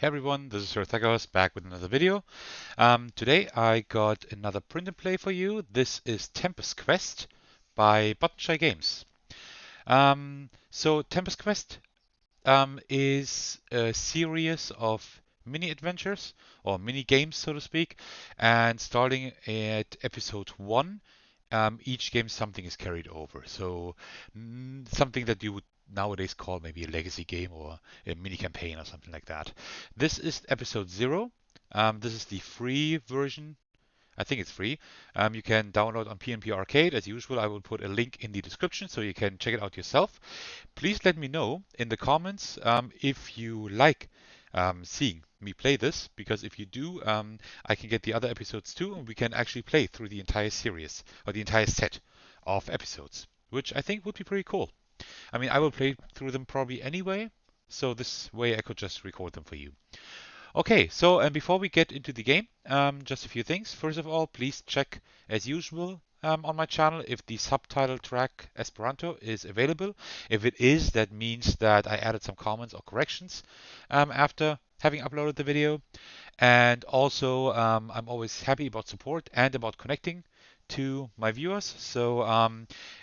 Hey everyone, this is Sir Thagos back with another video. Today I got another print and play for you. This is Tempus Quest by Buttonshy Games. So Tempus Quest is a series of mini adventures or mini games, so to speak, and starting at episode 1, each game something is carried over. So something that you would nowadays call maybe a legacy game or a mini campaign or something like that. This is episode 0. This is the free version. I think it's free. You can download on PNP Arcade. As usual, I will put a link in the description so you can check it out yourself. Please let me know in the comments if you like seeing me play this, because if you do, I can get the other episodes too, and we can actually play through the entire series or the entire set of episodes, which I think would be pretty cool. I mean, I will play through them probably anyway, so this way I could just record them for you. Okay, so and before we get into the game, just a few things. First of all, please check as usual on my channel if the subtitle track Esperanto is available. If it is, that means that I added some comments or corrections after having uploaded the video. And also, I'm always happy about support and about connecting to my viewers. So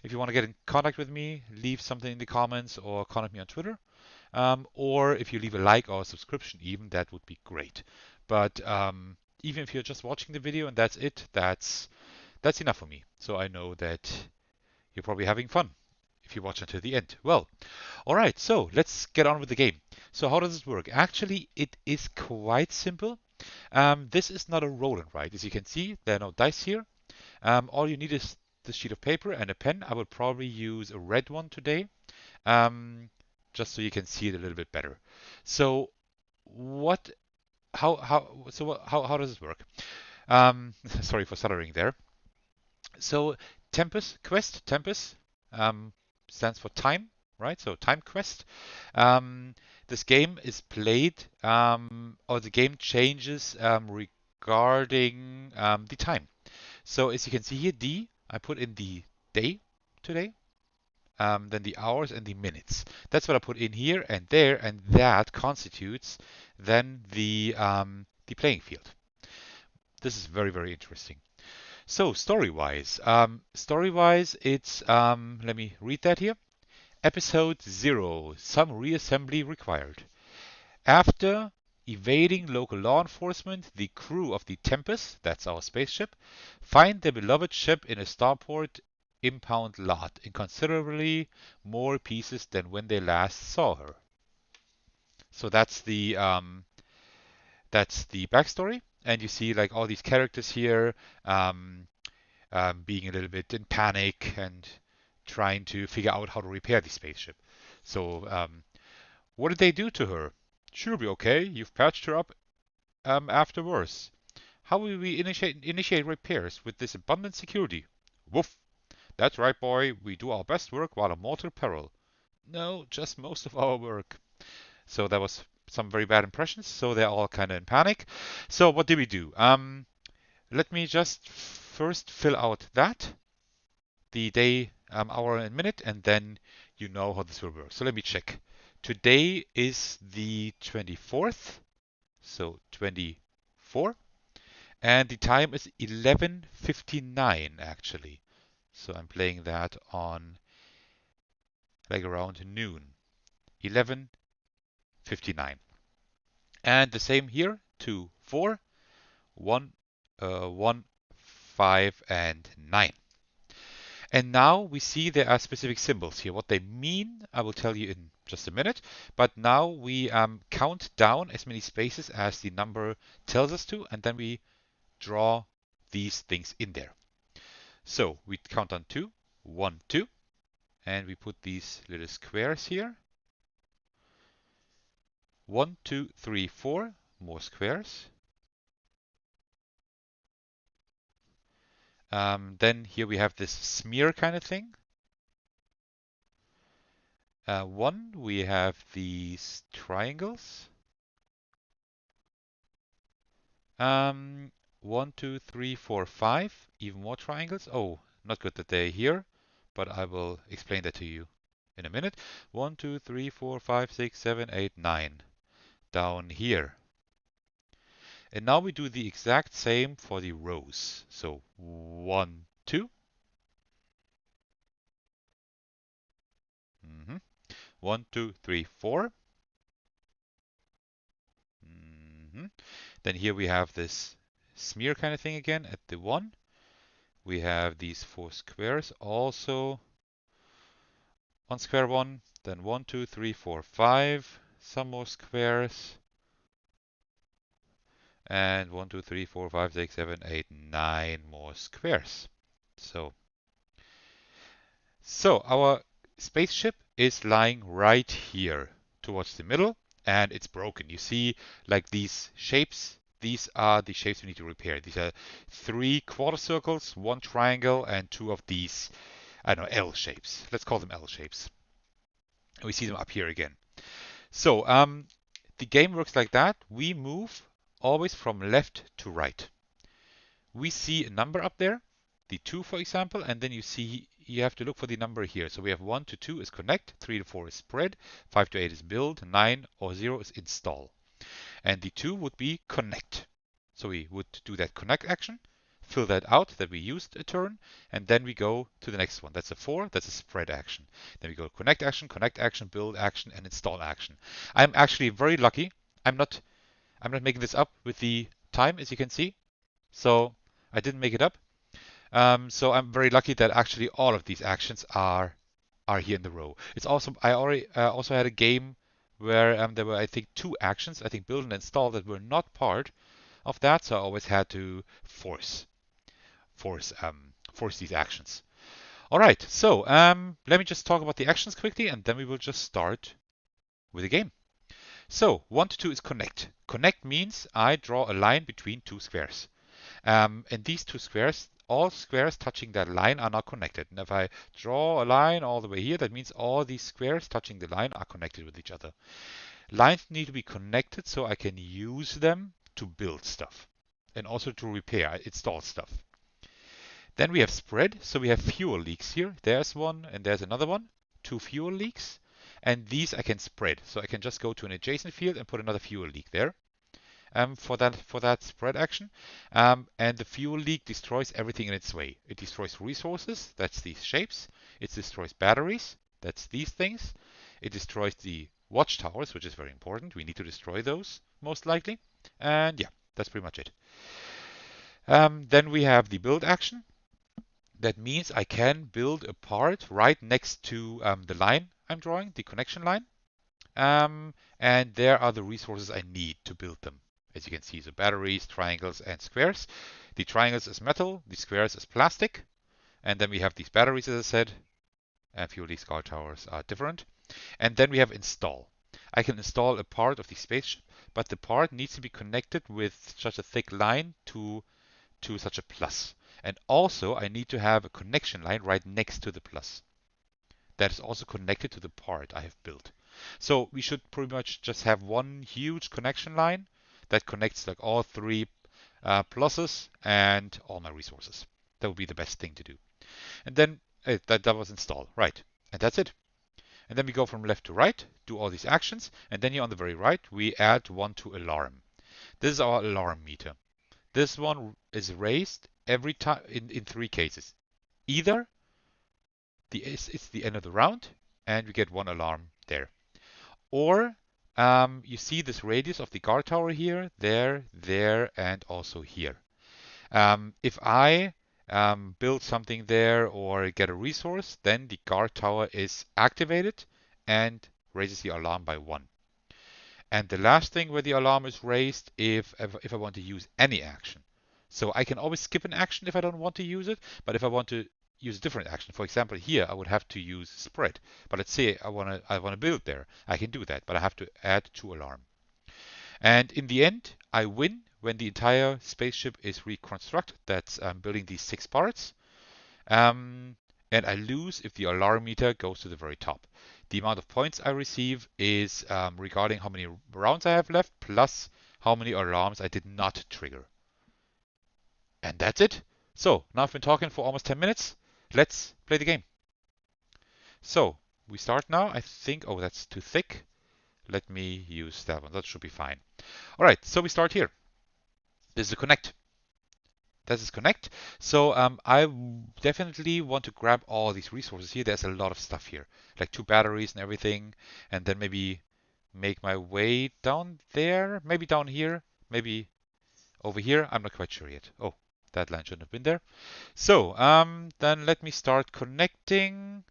if you want to get in contact with me, leave something in the comments or contact me on Twitter. Or if you leave a like or a subscription even, that would be great. But even if you're just watching the video and that's it, that's enough for me. So I know that you're probably having fun if you watch until the end. Well, all right, so let's get on with the game. So how does this work? Actually, it is quite simple. This is not a roll and write. As you can see, there are no dice here. All you need is the sheet of paper and a pen. I will probably use a red one today. Um, just so you can see it a little bit better. So what how does this work? Sorry for stuttering there. So Tempus Quest, Tempus stands for time, right? So time quest. This game is played, or the game changes regarding the time. So as you can see here, I put in the day today, then the hours and the minutes. That's what I put in here and there, and that constitutes then the playing field. This is very, very interesting. So story-wise, it's let me read that here. Episode 0, some reassembly required. After evading local law enforcement, the crew of the Tempest, that's our spaceship, find their beloved ship in a starport impound lot in considerably more pieces than when they last saw her. So that's the backstory, and you see like all these characters here um, being a little bit in panic and trying to figure out how to repair the spaceship. So what did they do to her? She'll be okay. You've patched her up after worse. How will we initiate repairs with this abundant security? Woof. That's right, boy. We do our best work while in mortal peril. No, just most of our work. So that was some very bad impressions. So they're all kind of in panic. So what did we do? Let me just first fill out that, the day, hour, and minute, and then you know how this will work. So let me check. Today is the 24th, so 24, and the time is 11:59 actually. So I'm playing that on like around noon, 11:59. And the same here, 2, 4, 1, 1, 5, and 9. And now we see there are specific symbols here. What they mean, I will tell you in just a minute. But now we count down as many spaces as the number tells us to, and then we draw these things in there. So we count on 2, 1, 2, and we put these little squares here. 1, 2, 3, 4, more squares. Then here we have this smear kind of thing. 1, we have these triangles. 1, 2, 3, 4, 5, even more triangles. Oh, not good that they're here, but I will explain that to you in a minute. 1, 2, 3, 4, 5, 6, 7, 8, 9. Down here. And now we do the exact same for the rows. So 1, 2. 1, 2, 3, 4. Then here we have this smear kind of thing again at the 1. We have these 4 squares also on square 1. Then 1, 2, 3, 4, 5. Some more squares. And 1, 2, 3, 4, 5, 6, 7, 8, 9 more squares. So our spaceship is lying right here towards the middle, and it's broken. You see, like these shapes, these are the shapes we need to repair. These are 3 quarter circles, 1 triangle, and 2 of these, I don't know, L shapes. Let's call them L shapes. And we see them up here again. So the game works like that. We move always from left to right. We see a number up there, the 2 for example, and then you have to look for the number here. So we have 1 to 2 is connect, 3 to 4 is spread, 5 to 8 is build, 9 or 0 is install. And the 2 would be connect. So we would do that connect action, fill that out that we used a turn, and then we go to the next one. That's a 4, that's a spread action. Then we go connect action, build action, and install action. I'm actually very lucky. I'm not making this up with the time, as you can see. So I didn't make it up. So I'm very lucky that actually all of these actions are here in the row. It's also I already also had a game where there were I think 2 actions, I think build and install, that were not part of that. So I always had to force these actions. All right. So let me just talk about the actions quickly, and then we will just start with the game. So 1 to 2 is connect. Connect means I draw a line between 2 squares. And these 2 squares, all squares touching that line are now connected. And if I draw a line all the way here, that means all these squares touching the line are connected with each other. Lines need to be connected so I can use them to build stuff and also to repair, install stuff. Then we have spread, so we have fuel leaks here. There's one and there's another one, 2 fuel leaks. And these I can spread, so I can just go to an adjacent field and put another fuel leak there. For that spread action. And the fuel leak destroys everything in its way. It destroys resources, that's these shapes. It destroys batteries, that's these things. It destroys the watchtowers, which is very important. We need to destroy those, most likely. And yeah, that's pretty much it. Then we have the build action. That means I can build a part right next to the line I'm drawing, the connection line. And there are the resources I need to build them. As you can see, so batteries, triangles, and squares. The triangles is metal, the squares is plastic. And then we have these batteries, as I said. And a few of these guard towers are different. And then we have install. I can install a part of the spaceship, but the part needs to be connected with such a thick line to such a plus. And also, I need to have a connection line right next to the plus. That is also connected to the part I have built. So we should pretty much just have one huge connection line that connects like all 3 pluses and all my resources. That would be the best thing to do. And then that was installed, right? And that's it. And then we go from left to right, do all these actions, and then here on the very right we add 1 to alarm. This is our alarm meter. This one is raised every time in 3 cases. Either it's the end of the round and we get 1 alarm there. Or you see this radius of the guard tower here, there, and also here. If I build something there or get a resource, then the guard tower is activated and raises the alarm by 1. And the last thing where the alarm is raised if I want to use any action. So I can always skip an action if I don't want to use it, but if I want to use a different action, for example, here I would have to use spread. But let's say I want to build there. I can do that, but I have to add 2 alarm. And in the end, I win when the entire spaceship is reconstructed. That's building these 6 parts. And I lose if the alarm meter goes to the very top. The amount of points I receive is regarding how many rounds I have left, plus how many alarms I did not trigger. And that's it. So now I've been talking for almost 10 minutes. Let's play the game. So we start now. I think, oh, that's too thick. Let me use that one. That should be fine. All right, so we start here. This is a connect. That is connect. So definitely want to grab all these resources here. There's a lot of stuff here, like 2 batteries and everything, and then maybe make my way down there, maybe down here, maybe over here. I'm not quite sure yet. Oh, that line shouldn't have been there. So then let me start connecting.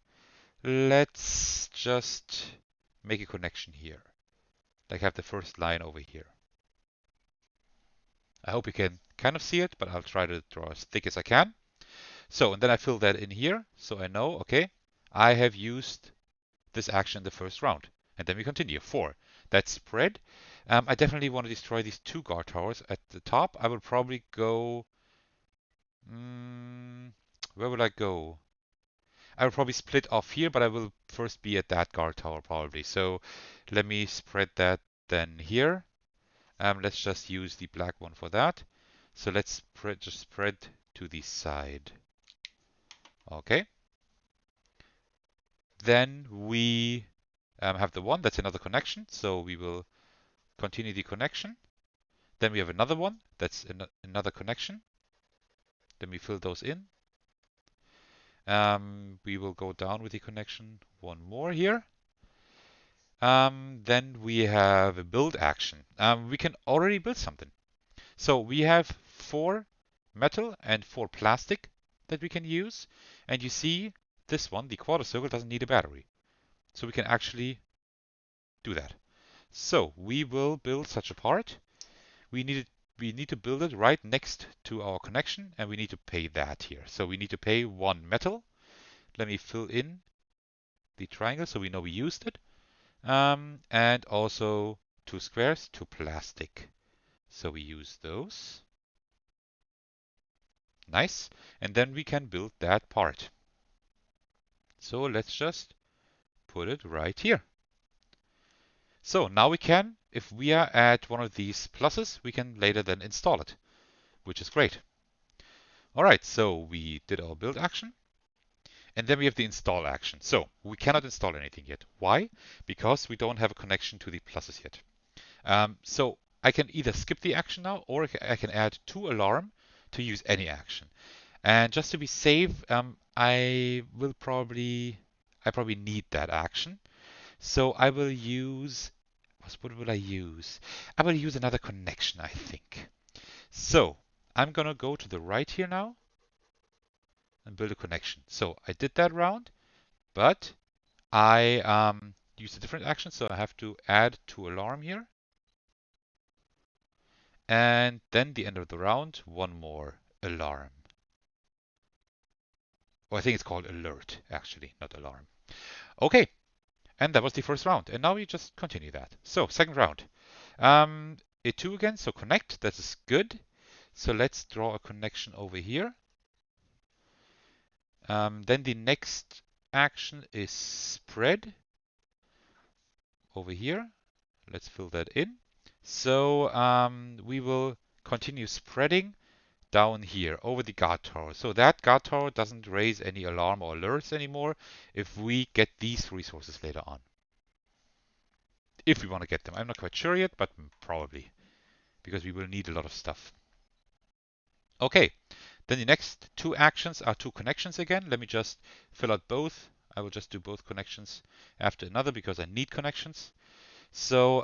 Let's just make a connection here, like have the first line over here. I hope you can kind of see it, but I'll try to draw as thick as I can. So, and then I fill that in here, so I know, okay, I have used this action in the first round. And then we continue. 4. That's spread. I definitely want to destroy these 2 guard towers at the top. I will probably go... where will I go? I will probably split off here, but I will first be at that guard tower probably. So let me spread that then here. Let's just use the black one for that. So let's just spread to the side. Okay. Then we have the one, that's another connection. So we will continue the connection. Then we have another one, that's another connection. Then we fill those in. We will go down with the connection, one more here. Then we have a build action. We can already build something. So we have 4 metal and 4 plastic that we can use. And you see this one, the quarter circle, doesn't need a battery. So we can actually do that. So we will build such a part. We need to build it right next to our connection, and we need to pay that here. So we need to pay 1 metal. Let me fill in the triangle so we know we used it. And also 2 squares, 2 plastic. So we use those. Nice. And then we can build that part. So let's just put it right here. So now we can, if we are at one of these pluses, we can later then install it, which is great. All right, so we did our build action. And then we have the install action. So we cannot install anything yet. Why? Because we don't have a connection to the pluses yet. So I can either skip the action now, or I can add 2 alarm to use any action. And just to be safe, I probably need that action. So I will use, what will I use? I will use another connection, I think. So I'm gonna go to the right here now and build a connection. So I did that round, but I used a different action, so I have to add 2 alarm here. And then the end of the round, 1 more alarm. Or I think it's called alert, actually, not alarm. Okay, and that was the first round. And now we just continue that. So, second round. A2 again, so connect, that is good. So let's draw a connection over here. Then the next action is spread over here. Let's fill that in. So we will continue spreading down here over the guard tower. So that guard tower doesn't raise any alarm or alerts anymore if we get these resources later on. If we want to get them. I'm not quite sure yet, but probably, because we will need a lot of stuff. Okay, then the next 2 actions are 2 connections again. Let me just fill out both. I will just do both connections after another because I need connections. So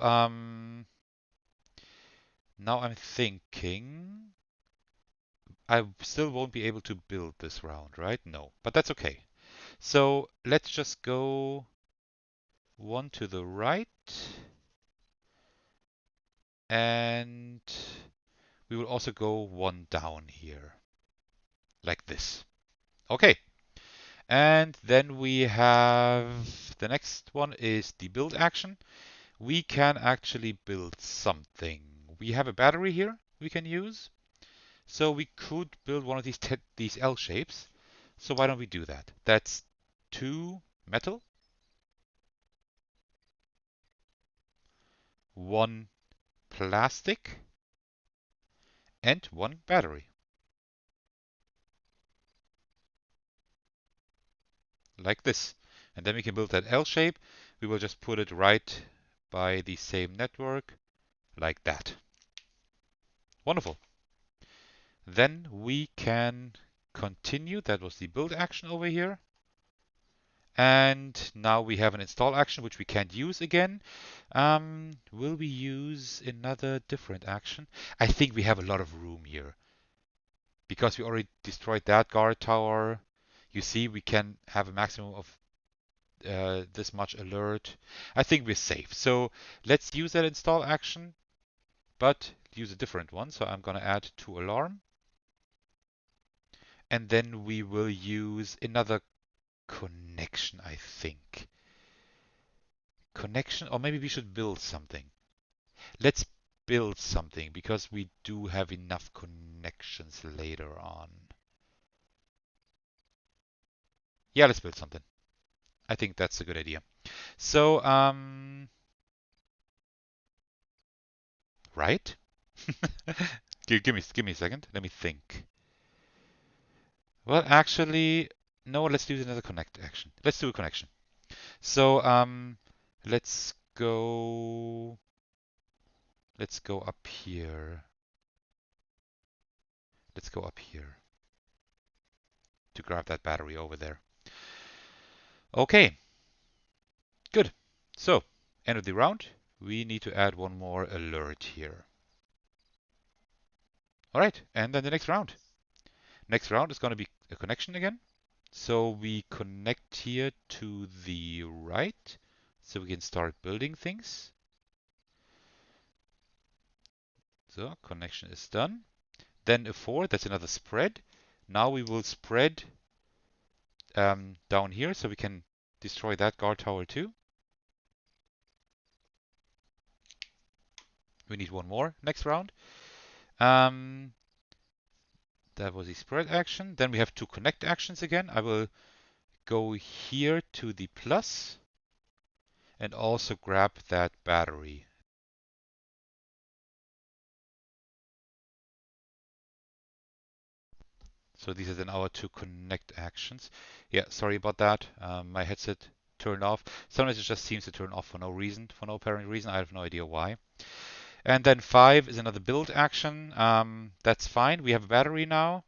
now I'm thinking I still won't be able to build this round, right? No, but that's okay. So let's just go 1 to the right, and we will also go 1 down here, like this. Okay, and then we have the next one is the build action. We can actually build something. We have a battery here we can use. So we could build one of these L shapes. So why don't we do that? That's 2 metal, 1 plastic, and 1 battery. Like this. And then we can build that L shape. We will just put it right by the same network, like that. Wonderful. Then we can continue. That was the build action over here. And now we have an install action, which we can't use again. Will we use another different action? I think we have a lot of room here because we already destroyed that guard tower. You see, we can have a maximum of this much alert. I think we're safe. So let's use that install action, but use a different one. So I'm going to add to alarm. And then we will use another connection, I think. Connection, or maybe we should build something. Let's build something because we do have enough connections later on. Yeah, let's build something. I think that's a good idea. So, right? Give me a second. Let me think. Well, actually, no, let's do another connect action. Let's do a connection. So, let's go up here. Let's go up here to grab that battery over there. Okay, good. So, end of the round. We need to add one more alert here. All right, and then the next round. Next round is going to be a connection again. So we connect here to the right, so we can start building things. So connection is done. Then a 4, that's another spread. Now we will spread down here, so we can destroy that guard tower too. We need one more next round. That was the spread action. Then we have two connect actions again. I will go here to the plus and also grab that battery. So these are then our two connect actions. Yeah, sorry about that. My headset turned off. Sometimes it just seems to turn off for no reason, for no apparent reason. I have no idea why. And then 5 is another build action. That's fine. We have a battery now.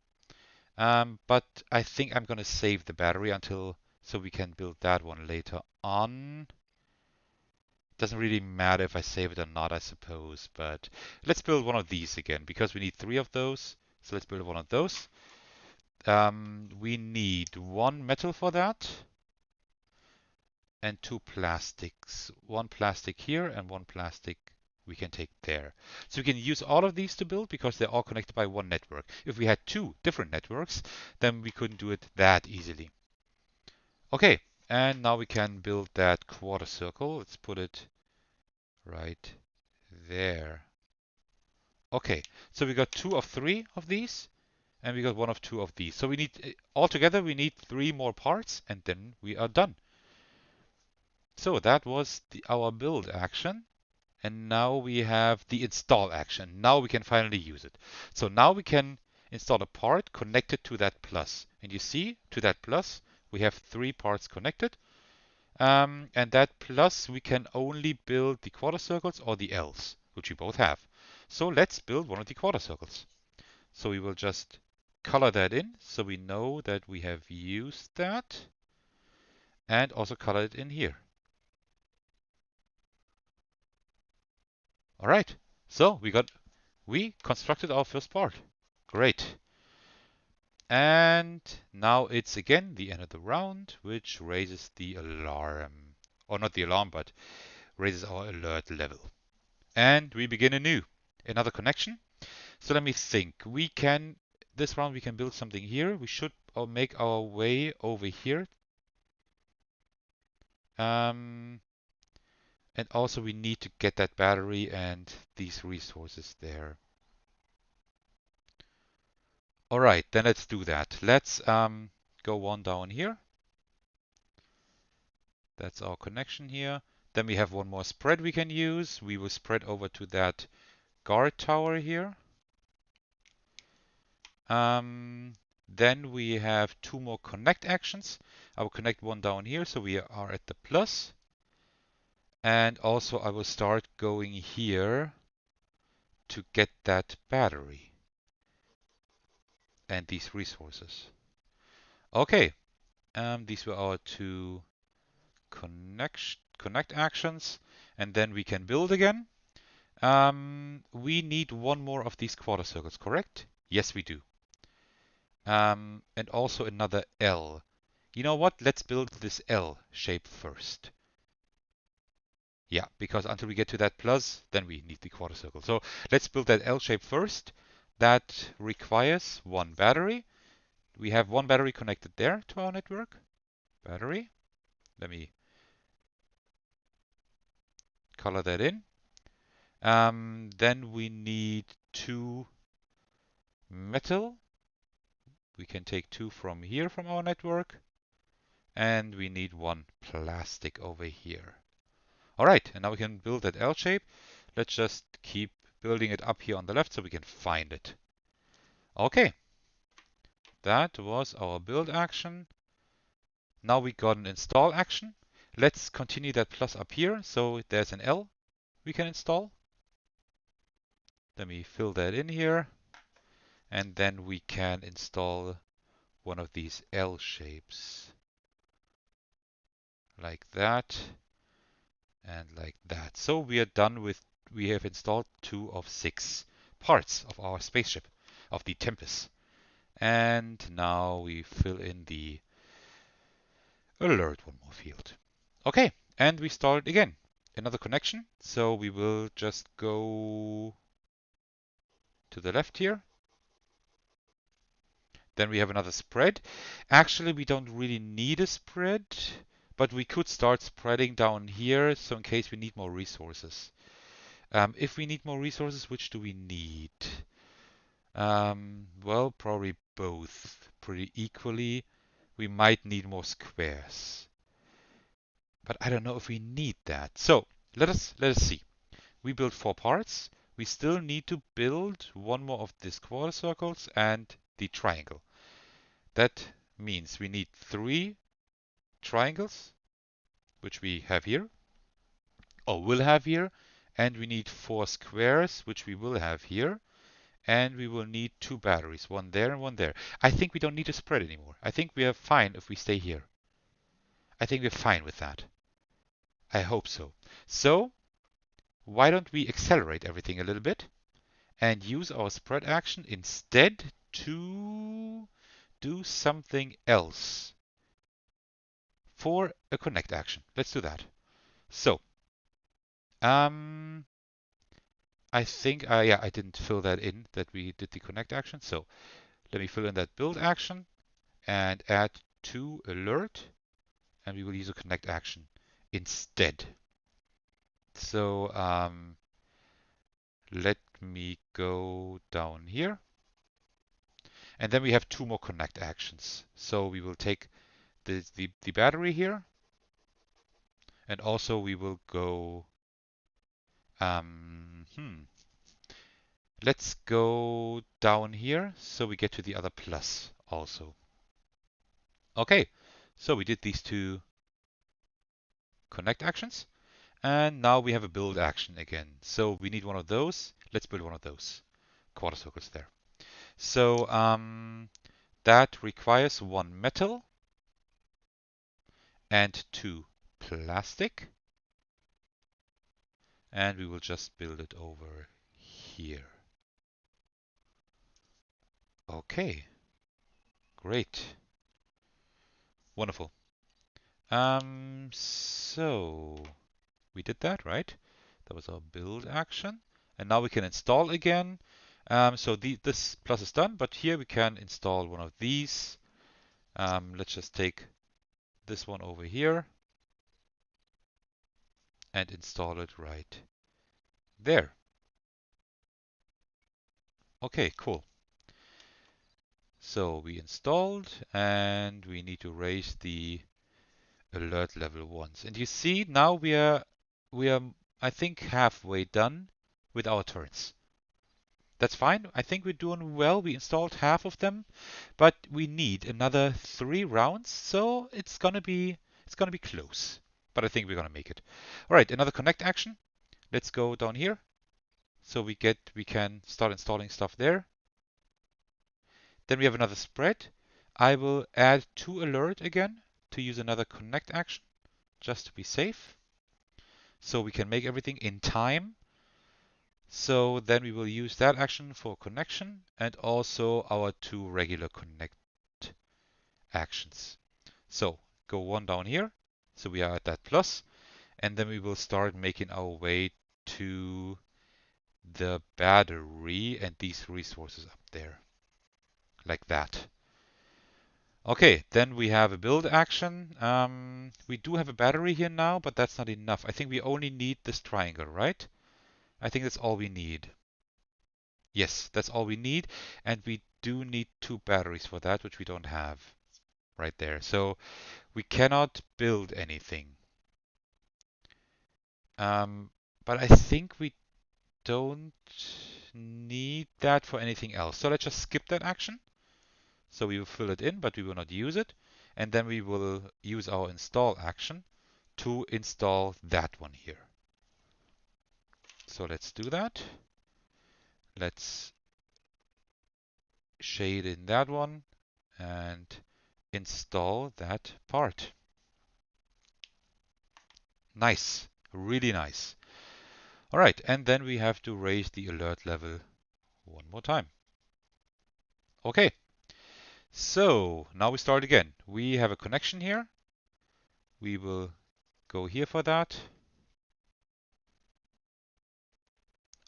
But I think I'm going to save the battery until so we can build that one later on. Doesn't really matter if I save it or not, I suppose. But let's build one of these again because we need 3 of those. So let's build one of those. We need 1 metal for that and 2 plastics. 1 plastic here and 1 plastic we can take there. So we can use all of these to build because they're all connected by one network. If we had 2 different networks, then we couldn't do it that easily. Okay, and now we can build that quarter circle. Let's put it right there. Okay, so we got 2 of 3 of these. And we got 1 of 2 of these. So we need, altogether, we need 3 more parts, and then we are done. So that was our build action. And now we have the install action. Now we can finally use it. So now we can install a part connected to that plus. And you see, to that plus, we have 3 parts connected. And that plus, we can only build the quarter circles or the Ls, which we both have. So let's build one of the quarter circles. So we will just color that in so we know that we have used that, and also color it in here. All right, so we constructed our first part. Great. And now it's again the end of the round, which raises the alarm. Or not the alarm, but raises our alert level. And we begin anew. Another connection. So let me think. This round we can build something here. We should make our way over here. And also we need to get that battery and these resources there. All right, then let's do that. Let's go one down here. That's our connection here. Then we have one more spread we can use. We will spread over to that guard tower here. Then we have 2 more connect actions. I will connect one down here so we are at the plus. And also I will start going here to get that battery. and these resources. Okay, these were our two connect actions, and then we can build again. We need one more of these quarter circles, correct? Yes, we do. And also another L. You know what? Let's build this L shape first. Yeah, because until we get to that plus, then we need the quarter circle. So let's build that L shape first. That requires one battery. We have one battery connected there to our network. Battery. Let me color that in. Then we need two metal. We can take two from here from our network. And we need one plastic over here. All right, and now we can build that L shape. Let's just keep building it up here on the left so we can find it. Okay, that was our build action. Now we got an install action. Let's continue that plus up here. So there's an L we can install. Let me fill that in here. And then we can install one of these L shapes. Like that. And like that. So we are done with, we have installed 2 of 6 parts of our spaceship, of the Tempest. And now we fill in the alert one more field. Okay, and we start again. Another connection. So we will just go to the left here. Then we have another spread. Actually, we don't really need a spread, but we could start spreading down here, so in case we need more resources. If we need more resources, which do we need? Well, probably both pretty equally. We might need more squares, but I don't know if we need that. So let us see. We built 4 parts. We still need to build one more of these quarter circles and the triangle. That means we need 3 triangles, which we have here, or will have here, and we need 4 squares, which we will have here, and we will need 2 batteries, one there and one there. I think we don't need to spread anymore. I think we are fine if we stay here. I think we're fine with that. I hope so. So why don't we accelerate everything a little bit and use our spread action instead to do something else for a connect action. Let's do that. So, I think, yeah, I didn't fill that in, that we did the connect action. So let me fill in that build action and add to alert, and we will use a connect action instead. So let me go down here. And then we have 2 more connect actions. So we will take the battery here, and also we will go, let's go down here so we get to the other plus also. Okay, so we did these 2 connect actions, and now we have a build action again. So we need one of those. Let's build one of those quarter circles there. So that requires 1 metal and 2 plastic. And we will just build it over here. Okay, great, wonderful. So we did that, right? That was our build action. And now we can install again. So this plus is done, but here we can install one of these. Let's just take this one over here and install it right there. Okay, cool. So we installed, and we need to raise the alert level once. And you see now we are I think halfway done with our turns. That's fine. I think we're doing well. We installed half of them, but we need another 3 rounds, so it's gonna be close. But I think we're gonna make it. All right, another connect action. Let's go down here. So we can start installing stuff there. Then we have another spread. I will add to alert again to use another connect action just to be safe. So we can make everything in time. So then we will use that action for connection and also our two regular connect actions. So go one down here. So we are at that plus, and then we will start making our way to the battery and these resources up there, like that. Okay, then we have a build action. We do have a battery here now, but that's not enough. I think we only need this triangle, right? I think that's all we need. Yes, that's all we need. And we do need two batteries for that, which we don't have right there. So we cannot build anything. But I think we don't need that for anything else. So let's just skip that action. So we will fill it in, but we will not use it. And then we will use our install action to install that one here. So let's do that. Let's shade in that one and install that part. Nice, really nice. All right, and then we have to raise the alert level one more time. Okay, so now we start again. We have a connection here. We will go here for that.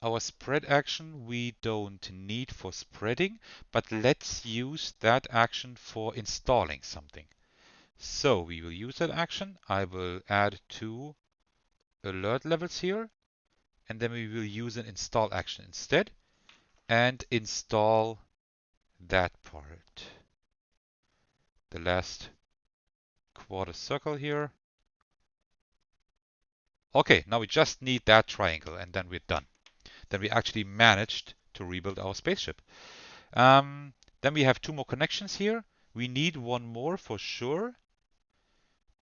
Our spread action we don't need for spreading, but let's use that action for installing something. So we will use that action. I will add two alert levels here, and then we will use an install action instead and install that part. The last quarter circle here. Okay, now we just need that triangle and then we're done. Then we actually managed to rebuild our spaceship. Then we have two more connections here. We need one more for sure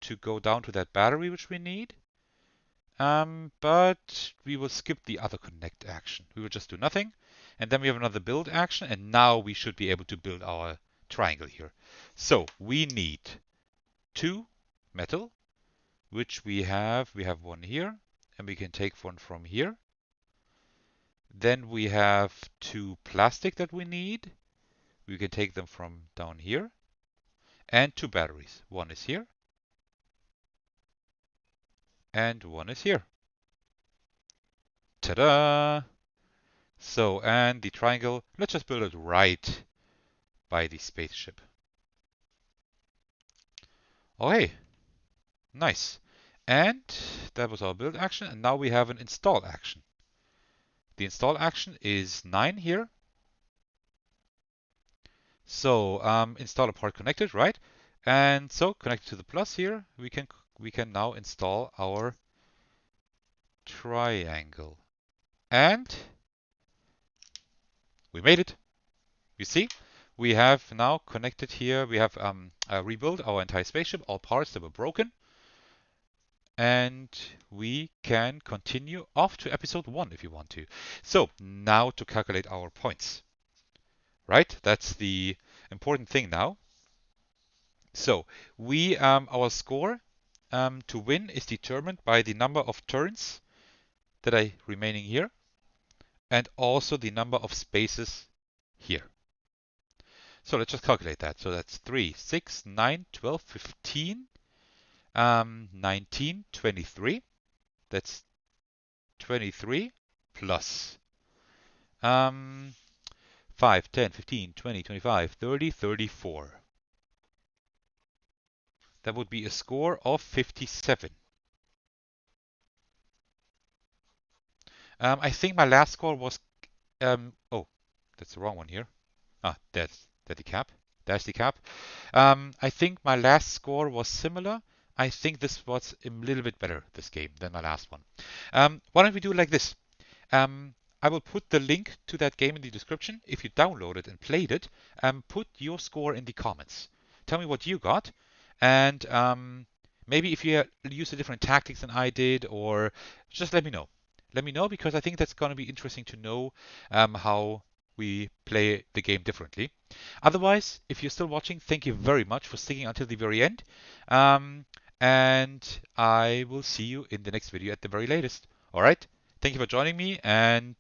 to go down to that battery which we need. But we will skip the other connect action. We will just do nothing. And then we have another build action, and now we should be able to build our triangle here. So we need two metal, which we have. We have one here, and we can take one from here. Then we have two plastic that we need. We can take them from down here. And two batteries. One is here. And one is here. Ta-da! So, and the triangle, let's just build it right by the spaceship. Okay, nice. And that was our build action. And now we have an install action. The install action is 9 here. So install a part connected, right? And so connected to the plus here, we can now install our triangle. And we made it. You see, we have now connected here. We have rebuilt our entire spaceship, all parts that were broken. And we can continue off to episode 1 if you want to. So now to calculate our points. Right? That's the important thing now. So we our score to win is determined by the number of turns that are remaining here and also the number of spaces here. So let's just calculate that. So that's 3, 6, 9, 12, 15, 19, 23. That's 23 plus 5, 10, 15, 20, 25, 30, 34. That would be a score of 57. I think my last score was, oh, that's the wrong one here. Ah, that's the cap. There's the cap. I think my last score was similar. I think this was a little bit better, this game, than my last one. Why don't we do it like this? I will put the link to that game in the description. If you downloaded and played it, put your score in the comments. Tell me what you got. And maybe if you used a different tactics than I did, or just let me know. Let me know because I think that's going to be interesting to know how we play the game differently. Otherwise, if you're still watching, thank you very much for sticking until the very end. Um, and I will see you in the next video at the very latest. All right. Thank you for joining me and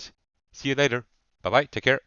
see you later. Bye bye. Take care.